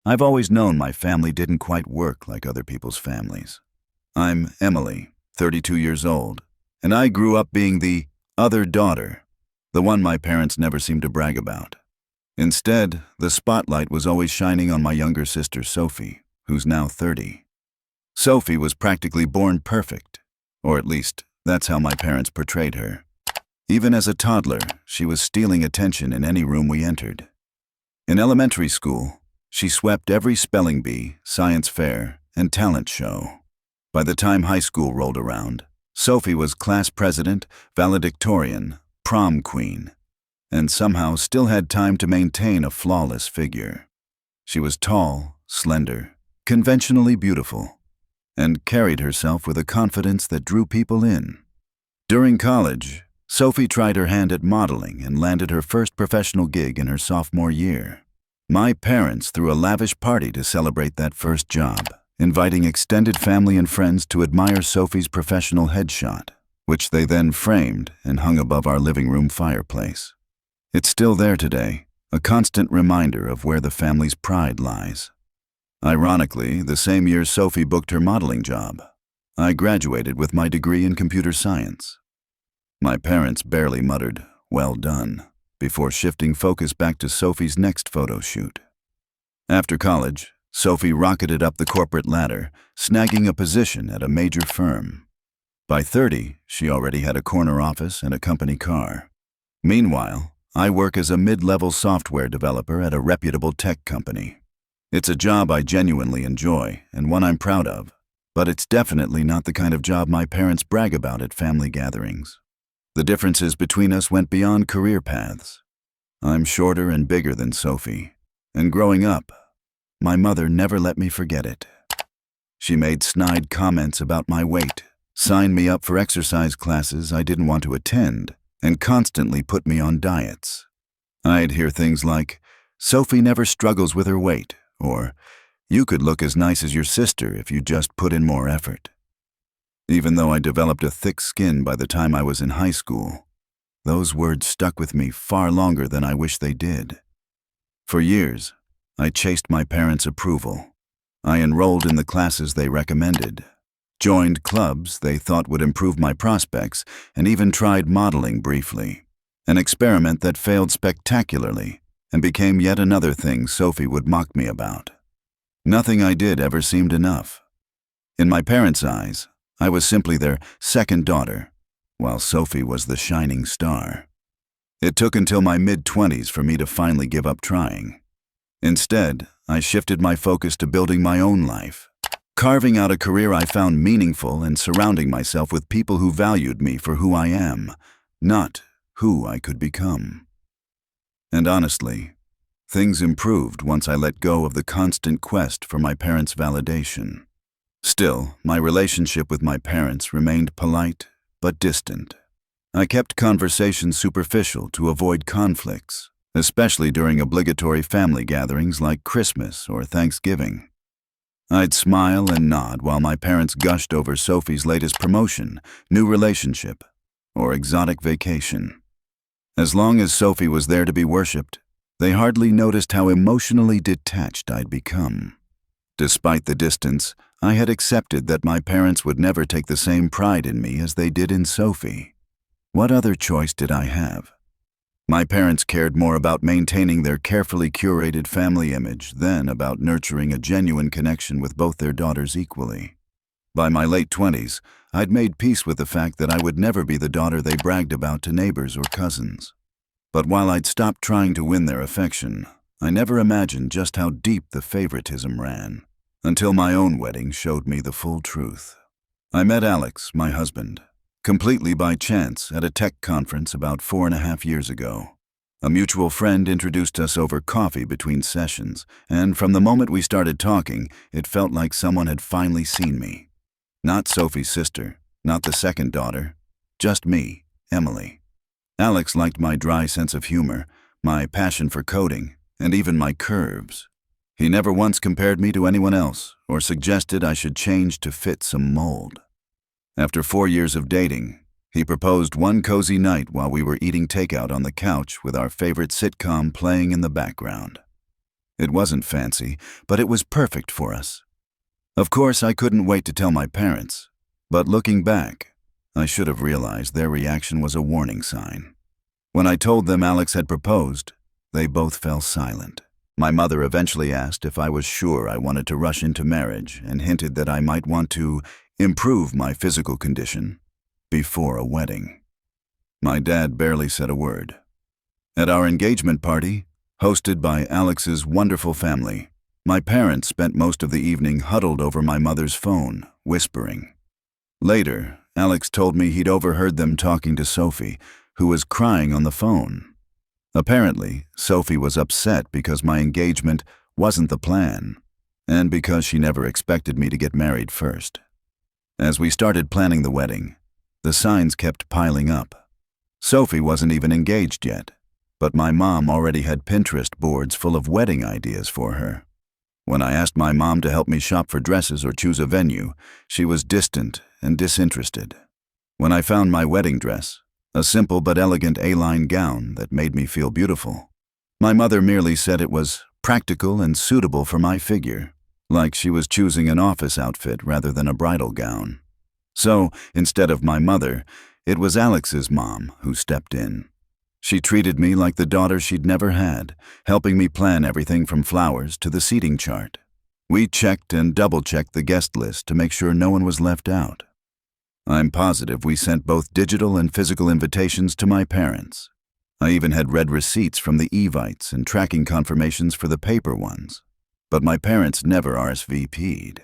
I've always known my family didn't quite work like other people's families. I'm Emily, 32 years old, and I grew up being the other daughter, the one my parents never seemed to brag about. Instead, the spotlight was always shining on my younger sister Sophie, who's now 30. Sophie was practically born perfect, or at least that's how my parents portrayed her. Even as a toddler, she was stealing attention in any room we entered. In elementary school, she swept every spelling bee, science fair, and talent show. By the time high school rolled around, Sophie was class president, valedictorian, prom queen, and somehow still had time to maintain a flawless figure. She was tall, slender, conventionally beautiful, and carried herself with a confidence that drew people in. During college, Sophie tried her hand at modeling and landed her first professional gig in her sophomore year. My parents threw a lavish party to celebrate that first job, inviting extended family and friends to admire Sophie's professional headshot, which they then framed and hung above our living room fireplace. It's still there today, a constant reminder of where the family's pride lies. Ironically, the same year Sophie booked her modeling job, I graduated with my degree in computer science. My parents barely muttered, "Well done," before shifting focus back to Sophie's next photo shoot. After college, Sophie rocketed up the corporate ladder, snagging a position at a major firm. By 30, she already had a corner office and a company car. Meanwhile, I work as a mid-level software developer at a reputable tech company. It's a job I genuinely enjoy and one I'm proud of, but it's definitely not the kind of job my parents brag about at family gatherings. The differences between us went beyond career paths. I'm shorter and bigger than Sophie, and growing up, my mother never let me forget it. She made snide comments about my weight, signed me up for exercise classes I didn't want to attend, and constantly put me on diets. I'd hear things like, "Sophie never struggles with her weight," or "You could look as nice as your sister if you just put in more effort." Even though I developed a thick skin by the time I was in high school, those words stuck with me far longer than I wish they did. For years, I chased my parents' approval. I enrolled in the classes they recommended, joined clubs they thought would improve my prospects, and even tried modeling briefly, an experiment that failed spectacularly and became yet another thing Sophie would mock me about. Nothing I did ever seemed enough. In my parents' eyes, I was simply their second daughter, while Sophie was the shining star. It took until my mid-20s for me to finally give up trying. Instead, I shifted my focus to building my own life, carving out a career I found meaningful and surrounding myself with people who valued me for who I am, not who I could become. And honestly, things improved once I let go of the constant quest for my parents' validation. Still, my relationship with my parents remained polite but distant. I kept conversations superficial to avoid conflicts, especially during obligatory family gatherings like Christmas or Thanksgiving. I'd smile and nod while my parents gushed over Sophie's latest promotion, new relationship, or exotic vacation. As long as Sophie was there to be worshipped, they hardly noticed how emotionally detached I'd become. Despite the distance, I had accepted that my parents would never take the same pride in me as they did in Sophie. What other choice did I have? My parents cared more about maintaining their carefully curated family image than about nurturing a genuine connection with both their daughters equally. By my late 20s, I'd made peace with the fact that I would never be the daughter they bragged about to neighbors or cousins. But while I'd stopped trying to win their affection, I never imagined just how deep the favoritism ran, until my own wedding showed me the full truth. I met Alex, my husband, completely by chance at a tech conference about 4.5 years ago. A mutual friend introduced us over coffee between sessions, and from the moment we started talking, it felt like someone had finally seen me. Not Sophie's sister, not the second daughter, just me, Emily. Alex liked my dry sense of humor, my passion for coding, and even my curves. He never once compared me to anyone else or suggested I should change to fit some mold. After 4 years of dating, he proposed one cozy night while we were eating takeout on the couch with our favorite sitcom playing in the background. It wasn't fancy, but it was perfect for us. Of course, I couldn't wait to tell my parents, but looking back, I should have realized their reaction was a warning sign. When I told them Alex had proposed, they both fell silent. My mother eventually asked if I was sure I wanted to rush into marriage and hinted that I might want to improve my physical condition before a wedding. My dad barely said a word. At our engagement party, hosted by Alex's wonderful family, my parents spent most of the evening huddled over my mother's phone, whispering. Later, Alex told me he'd overheard them talking to Sophie, who was crying on the phone. Apparently, Sophie was upset because my engagement wasn't the plan, and because she never expected me to get married first. As we started planning the wedding, the signs kept piling up. Sophie wasn't even engaged yet, but my mom already had Pinterest boards full of wedding ideas for her. When I asked my mom to help me shop for dresses or choose a venue, she was distant and disinterested. When I found my wedding dress, a simple but elegant A-line gown that made me feel beautiful, my mother merely said it was practical and suitable for my figure, like she was choosing an office outfit rather than a bridal gown. So, instead of my mother, it was Alex's mom who stepped in. She treated me like the daughter she'd never had, helping me plan everything from flowers to the seating chart. We checked and double-checked the guest list to make sure no one was left out. I'm positive we sent both digital and physical invitations to my parents. I even had read receipts from the evites and tracking confirmations for the paper ones. But my parents never RSVP'd.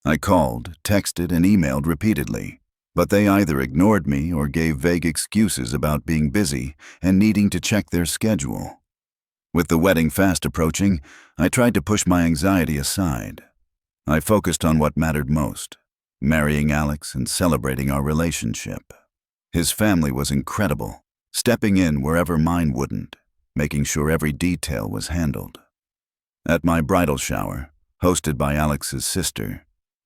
I called, texted, and emailed repeatedly, but they either ignored me or gave vague excuses about being busy and needing to check their schedule. With the wedding fast approaching, I tried to push my anxiety aside. I focused on what mattered most: marrying Alex and celebrating our relationship. His family was incredible, stepping in wherever mine wouldn't, making sure every detail was handled. At my bridal shower, hosted by Alex's sister,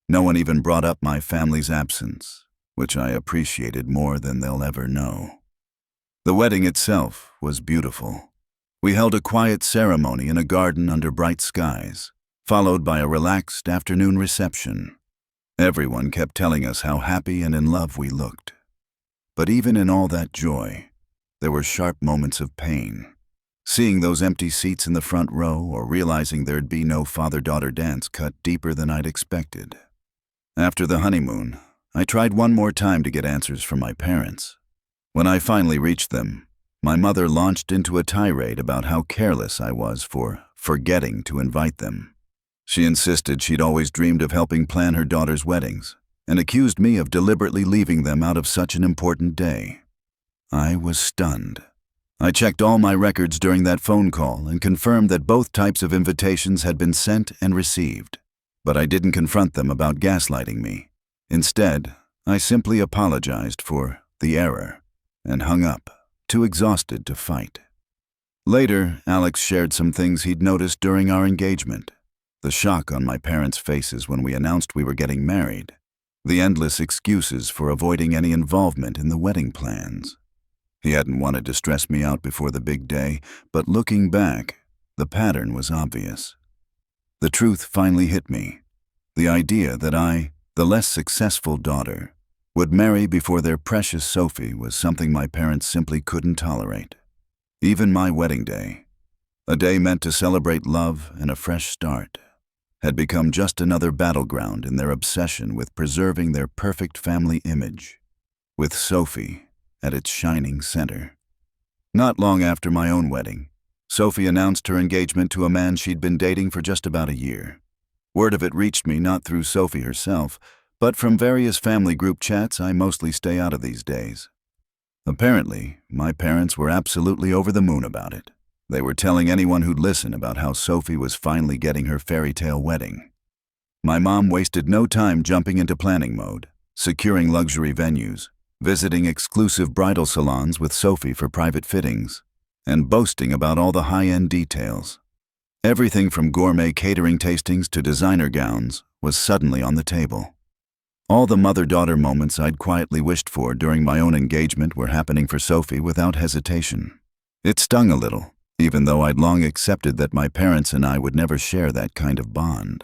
no one even brought up my family's absence, which I appreciated more than they'll ever know. The wedding itself was beautiful. We held a quiet ceremony in a garden under bright skies, followed by a relaxed afternoon reception. Everyone kept telling us how happy and in love we looked. But even in all that joy, there were sharp moments of pain. Seeing those empty seats in the front row or realizing there'd be no father-daughter dance cut deeper than I'd expected. After the honeymoon, I tried one more time to get answers from my parents. When I finally reached them, my mother launched into a tirade about how careless I was for forgetting to invite them. She insisted she'd always dreamed of helping plan her daughter's weddings, and accused me of deliberately leaving them out of such an important day. I was stunned. I checked all my records during that phone call and confirmed that both types of invitations had been sent and received, but I didn't confront them about gaslighting me. Instead, I simply apologized for the error and hung up, too exhausted to fight. Later, Alex shared some things he'd noticed during our engagement. The shock on my parents' faces when we announced we were getting married. The endless excuses for avoiding any involvement in the wedding plans. He hadn't wanted to stress me out before the big day, but looking back, the pattern was obvious. The truth finally hit me. The idea that I, the less successful daughter, would marry before their precious Sophie was something my parents simply couldn't tolerate. Even my wedding day, a day meant to celebrate love and a fresh start, had become just another battleground in their obsession with preserving their perfect family image, with Sophie at its shining center. Not long after my own wedding, Sophie announced her engagement to a man she'd been dating for just about a year. Word of it reached me not through Sophie herself, but from various family group chats I mostly stay out of these days. Apparently, my parents were absolutely over the moon about it. They were telling anyone who'd listen about how Sophie was finally getting her fairy tale wedding. My mom wasted no time jumping into planning mode, securing luxury venues, visiting exclusive bridal salons with Sophie for private fittings, and boasting about all the high-end details. Everything from gourmet catering tastings to designer gowns was suddenly on the table. All the mother-daughter moments I'd quietly wished for during my own engagement were happening for Sophie without hesitation. It stung a little, even though I'd long accepted that my parents and I would never share that kind of bond.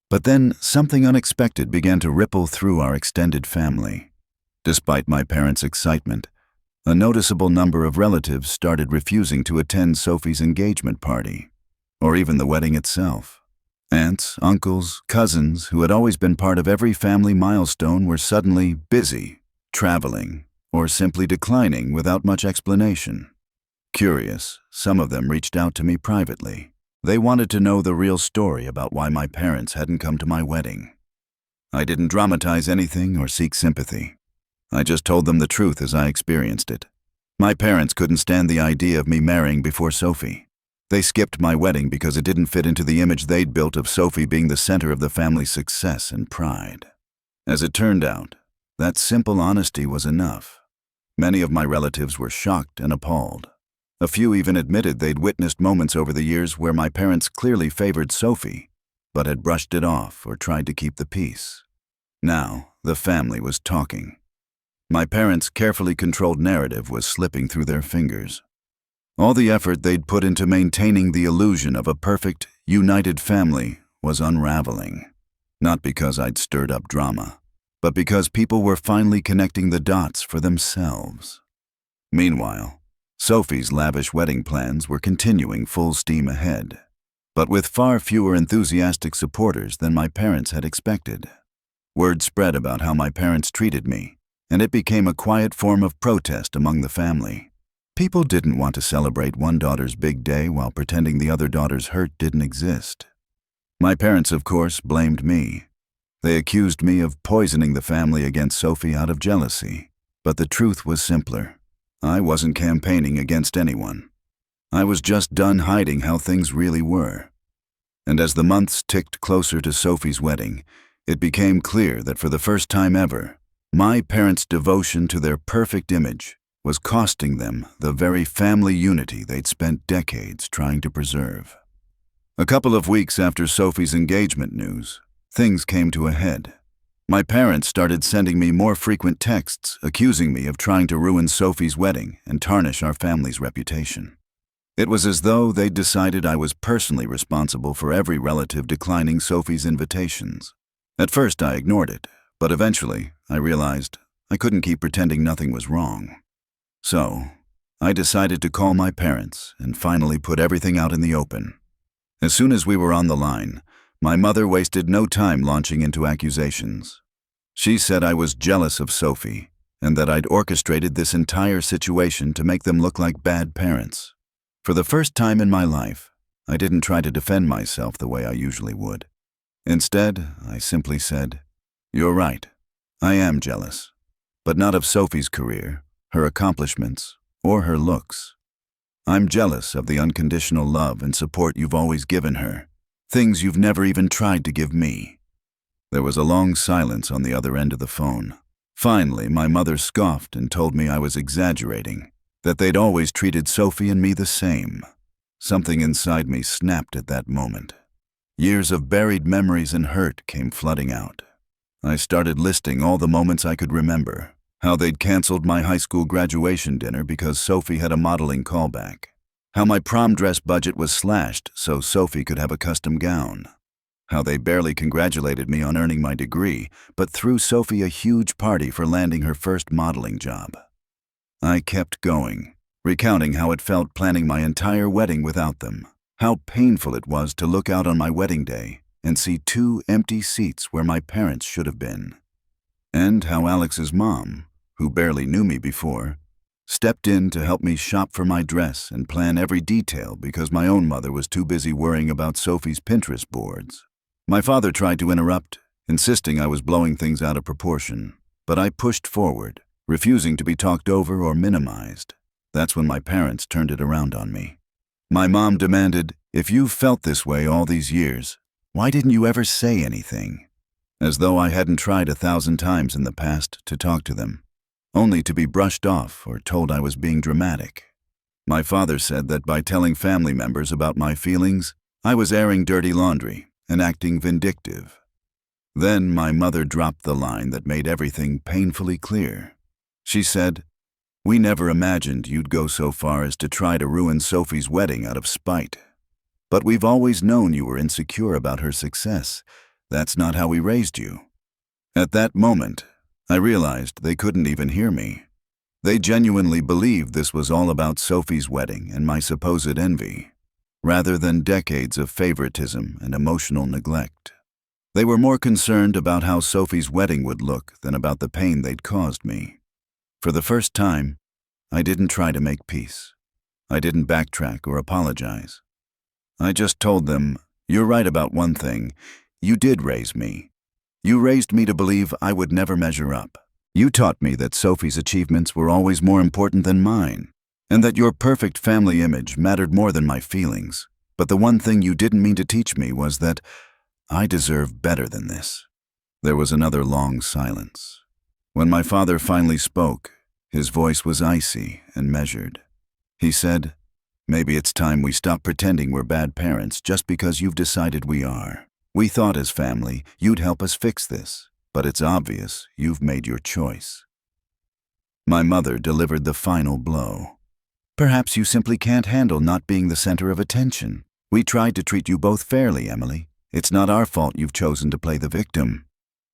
But then something unexpected began to ripple through our extended family. Despite my parents' excitement, a noticeable number of relatives started refusing to attend Sophie's engagement party, or even the wedding itself. Aunts, uncles, cousins, who had always been part of every family milestone, were suddenly busy, traveling, or simply declining without much explanation. Curious, some of them reached out to me privately. They wanted to know the real story about why my parents hadn't come to my wedding. I didn't dramatize anything or seek sympathy. I just told them the truth as I experienced it. My parents couldn't stand the idea of me marrying before Sophie. They skipped my wedding because it didn't fit into the image they'd built of Sophie being the center of the family's success and pride. As it turned out, that simple honesty was enough. Many of my relatives were shocked and appalled. A few even admitted they'd witnessed moments over the years where my parents clearly favored Sophie, but had brushed it off or tried to keep the peace. Now, the family was talking. My parents' carefully controlled narrative was slipping through their fingers. All the effort they'd put into maintaining the illusion of a perfect, united family was unraveling. Not because I'd stirred up drama, but because people were finally connecting the dots for themselves. Meanwhile, Sophie's lavish wedding plans were continuing full steam ahead, but with far fewer enthusiastic supporters than my parents had expected. Word spread about how my parents treated me, and it became a quiet form of protest among the family. People didn't want to celebrate one daughter's big day while pretending the other daughter's hurt didn't exist. My parents, of course, blamed me. They accused me of poisoning the family against Sophie out of jealousy, but the truth was simpler. I wasn't campaigning against anyone. I was just done hiding how things really were. And as the months ticked closer to Sophie's wedding, it became clear that for the first time ever, my parents' devotion to their perfect image was costing them the very family unity they'd spent decades trying to preserve. A couple of weeks after Sophie's engagement news, things came to a head. My parents started sending me more frequent texts accusing me of trying to ruin Sophie's wedding and tarnish our family's reputation. It was as though they'd decided I was personally responsible for every relative declining Sophie's invitations. At first I ignored it, but eventually I realized I couldn't keep pretending nothing was wrong. So, I decided to call my parents and finally put everything out in the open. As soon as we were on the line, my mother wasted no time launching into accusations. She said I was jealous of Sophie and that I'd orchestrated this entire situation to make them look like bad parents. For the first time in my life, I didn't try to defend myself the way I usually would. Instead, I simply said, "You're right, I am jealous, but not of Sophie's career, her accomplishments, or her looks. I'm jealous of the unconditional love and support you've always given her, things you've never even tried to give me." There was a long silence on the other end of the phone. Finally, my mother scoffed and told me I was exaggerating, that they'd always treated Sophie and me the same. Something inside me snapped at that moment. Years of buried memories and hurt came flooding out. I started listing all the moments I could remember, how they'd canceled my high school graduation dinner because Sophie had a modeling callback, how my prom dress budget was slashed so Sophie could have a custom gown, how they barely congratulated me on earning my degree, but threw Sophie a huge party for landing her first modeling job. I kept going, recounting how it felt planning my entire wedding without them, how painful it was to look out on my wedding day and see 2 empty seats where my parents should have been, and how Alex's mom, who barely knew me before, stepped in to help me shop for my dress and plan every detail because my own mother was too busy worrying about Sophie's Pinterest boards. My father tried to interrupt, insisting I was blowing things out of proportion, but I pushed forward, refusing to be talked over or minimized. That's when my parents turned it around on me. My mom demanded, "If you've felt this way all these years, why didn't you ever say anything?" As though I hadn't tried 1,000 times in the past to talk to them, only to be brushed off or told I was being dramatic. My father said that by telling family members about my feelings, I was airing dirty laundry and acting vindictive. Then my mother dropped the line that made everything painfully clear. She said, We never imagined you'd go so far as to try to ruin Sophie's wedding out of spite. But we've always known you were insecure about her success. That's not how we raised you." At that moment, I realized they couldn't even hear me. They genuinely believed this was all about Sophie's wedding and my supposed envy, rather than decades of favoritism and emotional neglect. They were more concerned about how Sophie's wedding would look than about the pain they'd caused me. For the first time, I didn't try to make peace. I didn't backtrack or apologize. I just told them, "You're right about one thing. You did raise me. You raised me to believe I would never measure up. You taught me that Sophie's achievements were always more important than mine, and that your perfect family image mattered more than my feelings. But the one thing you didn't mean to teach me was that I deserve better than this." There was another long silence. When my father finally spoke, his voice was icy and measured. He said, "Maybe it's time we stop pretending we're bad parents just because you've decided we are. We thought as family you'd help us fix this, but it's obvious you've made your choice." My mother delivered the final blow. "Perhaps you simply can't handle not being the center of attention. We tried to treat you both fairly, Emily. It's not our fault you've chosen to play the victim."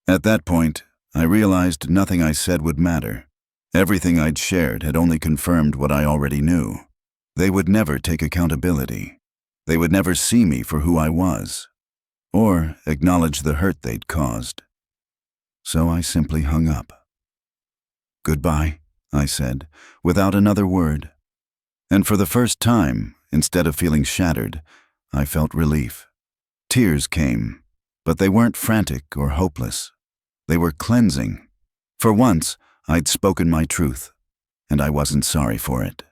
At that point, I realized nothing I said would matter. Everything I'd shared had only confirmed what I already knew. They would never take accountability. They would never see me for who I was, or acknowledge the hurt they'd caused. So I simply hung up. "Goodbye," I said, without another word. And for the first time, instead of feeling shattered, I felt relief. Tears came, but they weren't frantic or hopeless. They were cleansing. For once, I'd spoken my truth, and I wasn't sorry for it.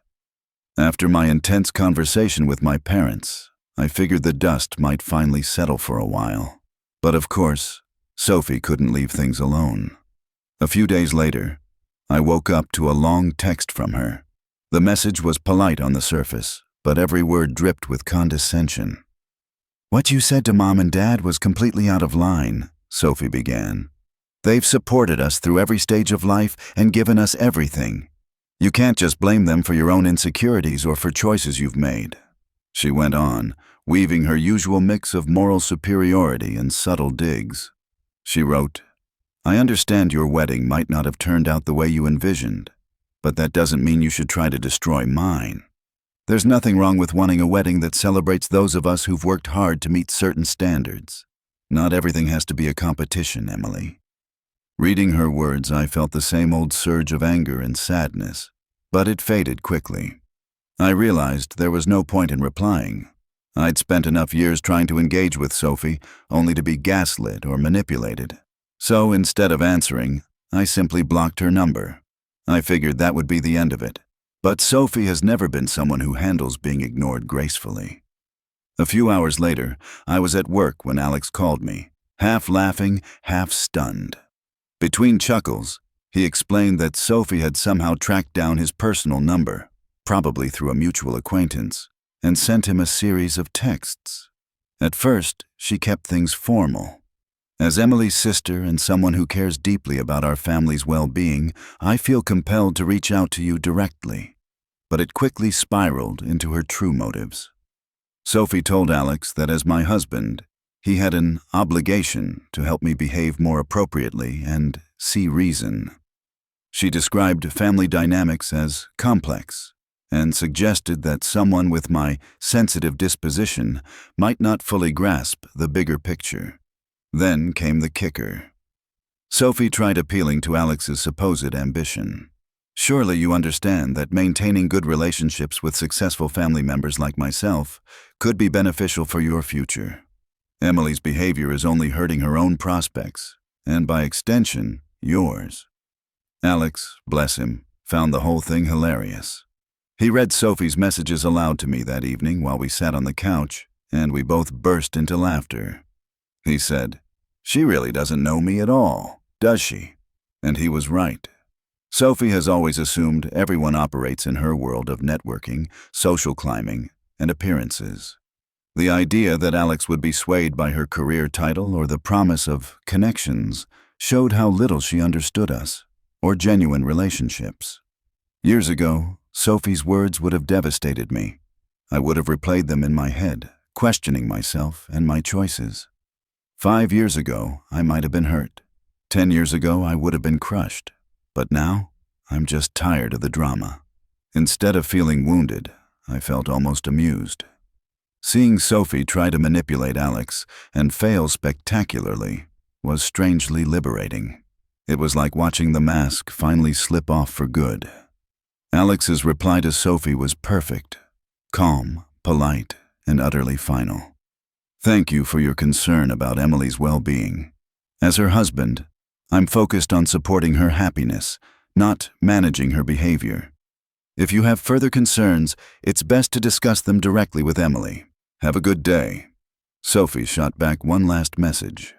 After my intense conversation with my parents, I figured the dust might finally settle for a while. But of course, Sophie couldn't leave things alone. A few days later, I woke up to a long text from her. The message was polite on the surface, but every word dripped with condescension. "What you said to Mom and Dad was completely out of line," Sophie began. "They've supported us through every stage of life and given us everything. You can't just blame them for your own insecurities or for choices you've made." She went on, weaving her usual mix of moral superiority and subtle digs. She wrote, "I understand your wedding might not have turned out the way you envisioned, but that doesn't mean you should try to destroy mine. There's nothing wrong with wanting a wedding that celebrates those of us who've worked hard to meet certain standards. Not everything has to be a competition, Emily." Reading her words, I felt the same old surge of anger and sadness, but it faded quickly. I realized there was no point in replying. I'd spent enough years trying to engage with Sophie, only to be gaslit or manipulated. So instead of answering, I simply blocked her number. I figured that would be the end of it. But Sophie has never been someone who handles being ignored gracefully. A few hours later, I was at work when Alex called me, half laughing, half stunned. Between chuckles, he explained that Sophie had somehow tracked down his personal number, probably through a mutual acquaintance, and sent him a series of texts. At first, she kept things formal. "As Emily's sister and someone who cares deeply about our family's well-being, I feel compelled to reach out to you directly." But it quickly spiraled into her true motives. Sophie told Alex that as my husband, he had an obligation to help me behave more appropriately and see reason. She described family dynamics as complex and suggested that someone with my sensitive disposition might not fully grasp the bigger picture. Then came the kicker. Sophie tried appealing to Alex's supposed ambition. "Surely you understand that maintaining good relationships with successful family members like myself could be beneficial for your future. Emily's behavior is only hurting her own prospects, and by extension, yours." Alex, bless him, found the whole thing hilarious. He read Sophie's messages aloud to me that evening while we sat on the couch, and we both burst into laughter. He said, "She really doesn't know me at all, does she?" And he was right. Sophie has always assumed everyone operates in her world of networking, social climbing, and appearances. The idea that Alex would be swayed by her career title or the promise of connections showed how little she understood us, or genuine relationships. Years ago, Sophie's words would have devastated me. I would have replayed them in my head, questioning myself and my choices. 5 years ago, I might have been hurt. 10 years ago, I would have been crushed. But now, I'm just tired of the drama. Instead of feeling wounded, I felt almost amused. Seeing Sophie try to manipulate Alex and fail spectacularly was strangely liberating. It was like watching the mask finally slip off for good. Alex's reply to Sophie was perfect, calm, polite, and utterly final. Thank you for your concern about Emily's well-being. As her husband, I'm focused on supporting her happiness, not managing her behavior. If you have further concerns, it's best to discuss them directly with Emily. Have a good day. Sophie shot back one last message.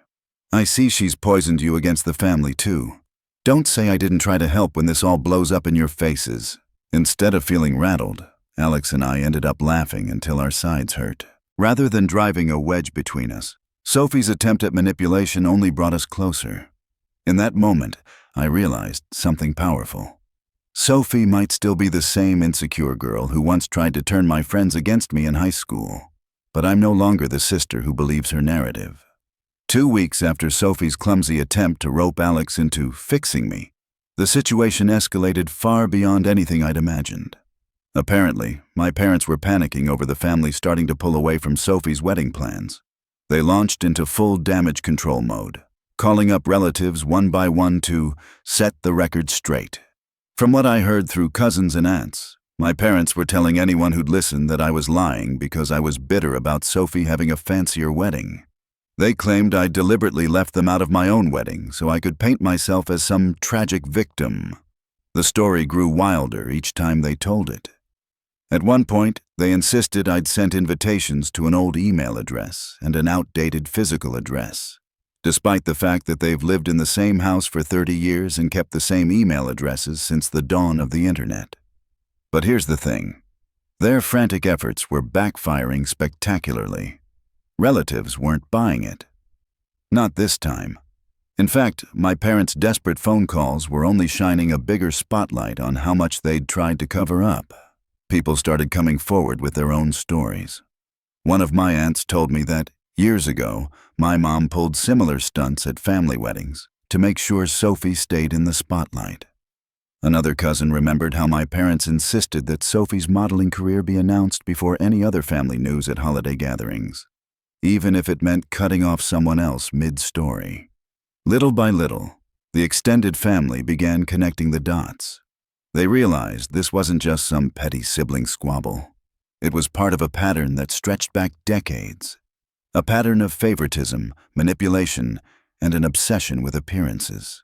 I see she's poisoned you against the family too. Don't say I didn't try to help when this all blows up in your faces. Instead of feeling rattled, Alex and I ended up laughing until our sides hurt. Rather than driving a wedge between us, Sophie's attempt at manipulation only brought us closer. In that moment, I realized something powerful. Sophie might still be the same insecure girl who once tried to turn my friends against me in high school, but I'm no longer the sister who believes her narrative. 2 weeks after Sophie's clumsy attempt to rope Alex into fixing me, the situation escalated far beyond anything I'd imagined. Apparently, my parents were panicking over the family starting to pull away from Sophie's wedding plans. They launched into full damage control mode, calling up relatives one by one to set the record straight. From what I heard through cousins and aunts, my parents were telling anyone who'd listen that I was lying because I was bitter about Sophie having a fancier wedding. They claimed I deliberately left them out of my own wedding so I could paint myself as some tragic victim. The story grew wilder each time they told it. At one point, they insisted I'd sent invitations to an old email address and an outdated physical address, despite the fact that they've lived in the same house for 30 years and kept the same email addresses since the dawn of the internet. But here's the thing. Their frantic efforts were backfiring spectacularly. Relatives weren't buying it. Not this time. In fact, my parents' desperate phone calls were only shining a bigger spotlight on how much they'd tried to cover up. People started coming forward with their own stories. One of my aunts told me that, years ago, my mom pulled similar stunts at family weddings to make sure Sophie stayed in the spotlight. Another cousin remembered how my parents insisted that Sophie's modeling career be announced before any other family news at holiday gatherings, even if it meant cutting off someone else mid-story. Little by little, the extended family began connecting the dots. They realized this wasn't just some petty sibling squabble. It was part of a pattern that stretched back decades. A pattern of favoritism, manipulation, and an obsession with appearances.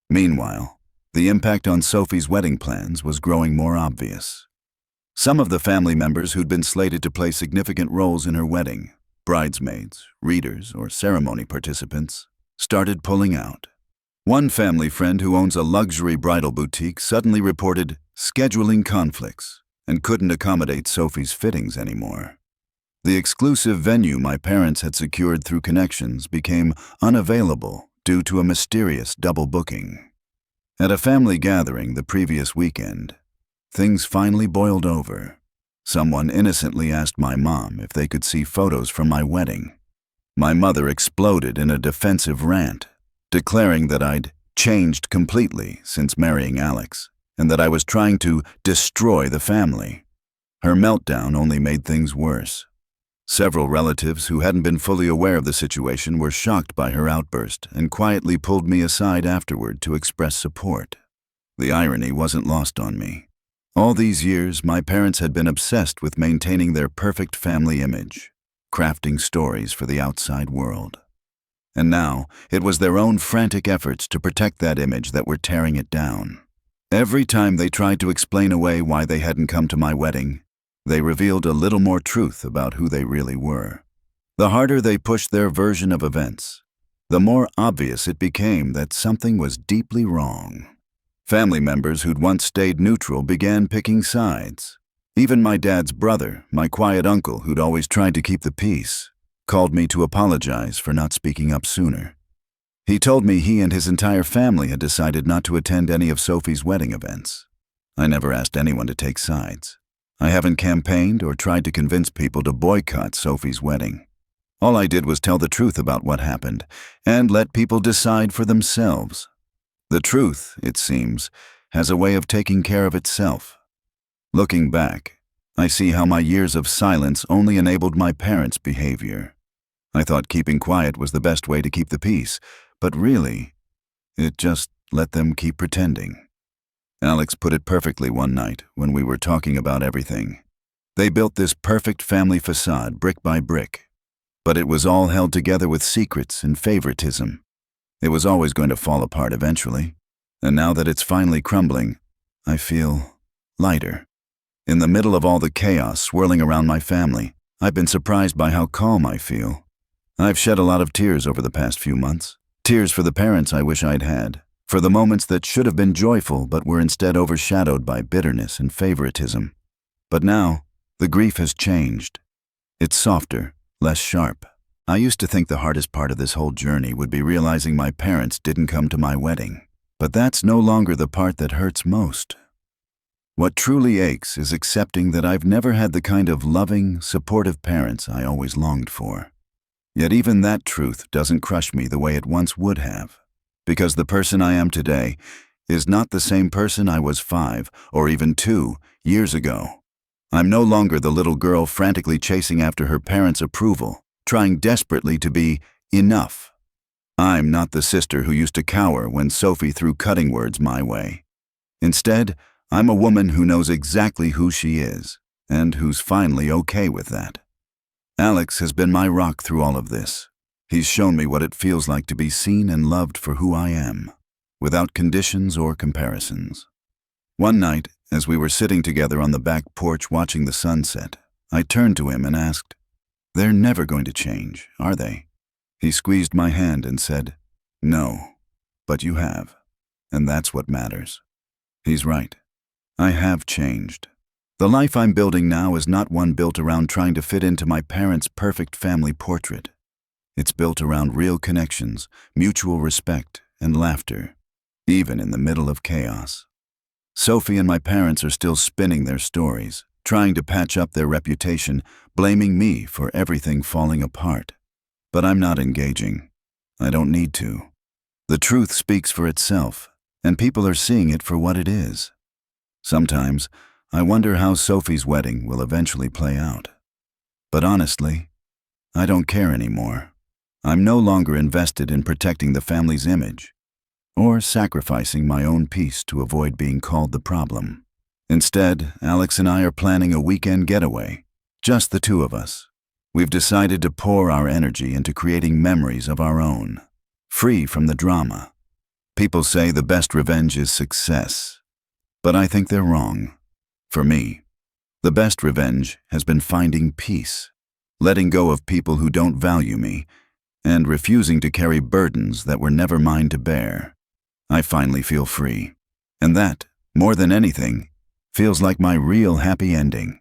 Meanwhile, the impact on Sophie's wedding plans was growing more obvious. Some of the family members who'd been slated to play significant roles in her wedding, bridesmaids, readers, or ceremony participants, started pulling out. One family friend who owns a luxury bridal boutique suddenly reported scheduling conflicts and couldn't accommodate Sophie's fittings anymore. The exclusive venue my parents had secured through connections became unavailable due to a mysterious double booking. At a family gathering the previous weekend, things finally boiled over. Someone innocently asked my mom if they could see photos from my wedding. My mother exploded in a defensive rant, declaring that I'd changed completely since marrying Alex and that I was trying to destroy the family. Her meltdown only made things worse. Several relatives who hadn't been fully aware of the situation were shocked by her outburst and quietly pulled me aside afterward to express support. The irony wasn't lost on me. All these years, my parents had been obsessed with maintaining their perfect family image, crafting stories for the outside world. And now, it was their own frantic efforts to protect that image that were tearing it down. Every time they tried to explain away why they hadn't come to my wedding, they revealed a little more truth about who they really were. The harder they pushed their version of events, the more obvious it became that something was deeply wrong. Family members who'd once stayed neutral began picking sides. Even my dad's brother, my quiet uncle who'd always tried to keep the peace, called me to apologize for not speaking up sooner. He told me he and his entire family had decided not to attend any of Sophie's wedding events. I never asked anyone to take sides. I haven't campaigned or tried to convince people to boycott Sophie's wedding. All I did was tell the truth about what happened and let people decide for themselves. The truth, it seems, has a way of taking care of itself. Looking back, I see how my years of silence only enabled my parents' behavior. I thought keeping quiet was the best way to keep the peace, but really, it just let them keep pretending. Alex put it perfectly one night when we were talking about everything. They built this perfect family facade brick by brick, but it was all held together with secrets and favoritism. It was always going to fall apart eventually, and now that it's finally crumbling, I feel lighter. In the middle of all the chaos swirling around my family, I've been surprised by how calm I feel. I've shed a lot of tears over the past few months. Tears for the parents I wish I'd had, for the moments that should have been joyful but were instead overshadowed by bitterness and favoritism. But now, the grief has changed. It's softer, less sharp. I used to think the hardest part of this whole journey would be realizing my parents didn't come to my wedding. But that's no longer the part that hurts most. What truly aches is accepting that I've never had the kind of loving, supportive parents I always longed for. Yet even that truth doesn't crush me the way it once would have, because the person I am today is not the same person I was 5 or even 2 years ago. I'm no longer the little girl frantically chasing after her parents' approval, trying desperately to be enough. I'm not the sister who used to cower when Sophie threw cutting words my way. Instead, I'm a woman who knows exactly who she is, and who's finally okay with that. Alex has been my rock through all of this. He's shown me what it feels like to be seen and loved for who I am, without conditions or comparisons. One night, as we were sitting together on the back porch watching the sunset, I turned to him and asked, "They're never going to change, are they?" He squeezed my hand and said, "No, but you have, and that's what matters." He's right. I have changed. The life I'm building now is not one built around trying to fit into my parents' perfect family portrait. It's built around real connections, mutual respect, and laughter, even in the middle of chaos. Sophie and my parents are still spinning their stories, trying to patch up their reputation, blaming me for everything falling apart. But I'm not engaging. I don't need to. The truth speaks for itself, and people are seeing it for what it is. Sometimes, I wonder how Sophie's wedding will eventually play out. But honestly, I don't care anymore. I'm no longer invested in protecting the family's image, or sacrificing my own peace to avoid being called the problem. Instead, Alex and I are planning a weekend getaway, just the two of us. We've decided to pour our energy into creating memories of our own, free from the drama. People say the best revenge is success, but I think they're wrong. For me, the best revenge has been finding peace, letting go of people who don't value me, and refusing to carry burdens that were never mine to bear. I finally feel free, and that, more than anything, feels like my real happy ending.